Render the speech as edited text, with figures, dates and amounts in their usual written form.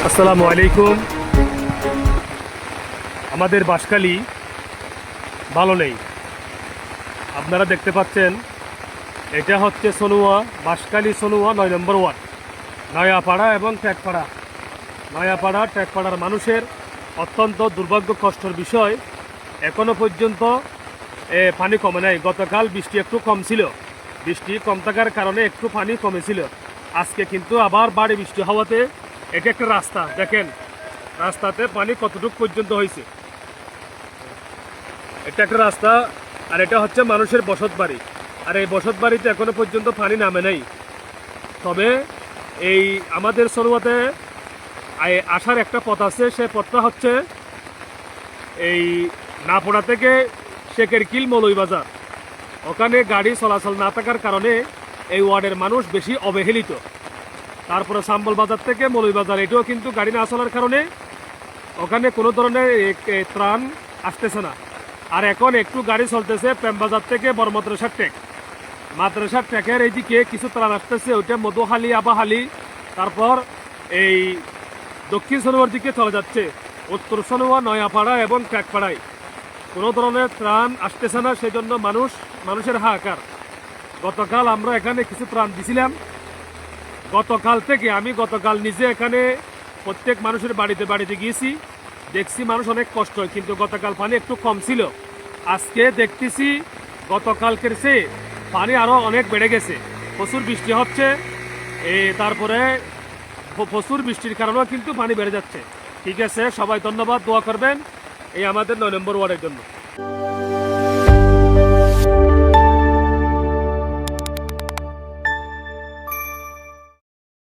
আসসালামু আলাইকুম। আমাদের বাঁশখালী ভালো নেই। আপনারা দেখতে পাচ্ছেন এটা হচ্ছে সনুয়া, বাঁশখালী সনুয়া ৯ নম্বর ওয়ার্ড, নয়াপাড়া এবং ট্যাকপাড়া। নয়াপাড়া ট্যাকপাড়ার মানুষের অত্যন্ত দুর্ভাগ্য কষ্টের বিষয়, এখনো পর্যন্ত পানি কমে নাই। গতকাল বৃষ্টি একটু কম ছিল, বৃষ্টি কম থাকার কারণে একটু পানি কমেছিল। আজকে কিন্তু আবার বাড়ি বৃষ্টি হওয়াতে এটা একটা রাস্তা, দেখেন রাস্তাতে পানি কতটুকু পর্যন্ত হয়েছে। এটা একটা রাস্তা, আর এটা হচ্ছে মানুষের বসত বাড়ি, আর এই বসত বাড়িতে এখনো পর্যন্ত পানি নামে নাই। তবে এই আমাদের সরুয়াতে আসার একটা পথ আছে, সেই পথটা হচ্ছে এই নাপোড়া থেকে শেখের কিল মৌলভীবাজার। ওখানে গাড়ি চলাচল না থাকার কারণে এই ওয়ার্ডের মানুষ বেশি অবহেলিত। তারপরে সাম্বল বাজার থেকে মৌলভীবাজার, এটাও কিন্তু গাড়ি না চলার কারণে ওখানে কোনো ধরনের ত্রাণ আসতেছে না। আর এখন একটু গাড়ি চলতেছে প্রেমবাজার থেকে বড় মাদ্রাসার ট্যাকের এইদিকে কিছু ত্রাণ আসতেছে, ওইটা মধুহালি, আবাহালি, তারপর এই দক্ষিণ সনোয়ার দিকে চলে যাচ্ছে। উত্তর সনোয়া, নয়াপাড়া এবং ট্যাকপাড়ায় কোনো ধরনের ত্রাণ আসতেছে না, সেই জন্য মানুষের হাহাকার। গতকাল আমরা এখানে কিছু ত্রাণ দিছিলাম। আমি গতকাল নিজে এখানে প্রত্যেক মানুষের বাড়িতে গিয়েছি, দেখছি মানুষ অনেক কষ্ট, কিন্তু গতকাল পানি একটু কম ছিল। আজকে দেখতেছি গতকালকের চেয়ে পানি আরও অনেক বেড়ে গেছে। প্রচুর বৃষ্টি হচ্ছে, তারপরে প্রচুর বৃষ্টির কারণেও কিন্তু পানি বেড়ে যাচ্ছে। ঠিক আছে, সবাই ধন্যবাদ, দোয়া করবেন এই আমাদের ৯ নম্বর ওয়ার্ডের জন্য।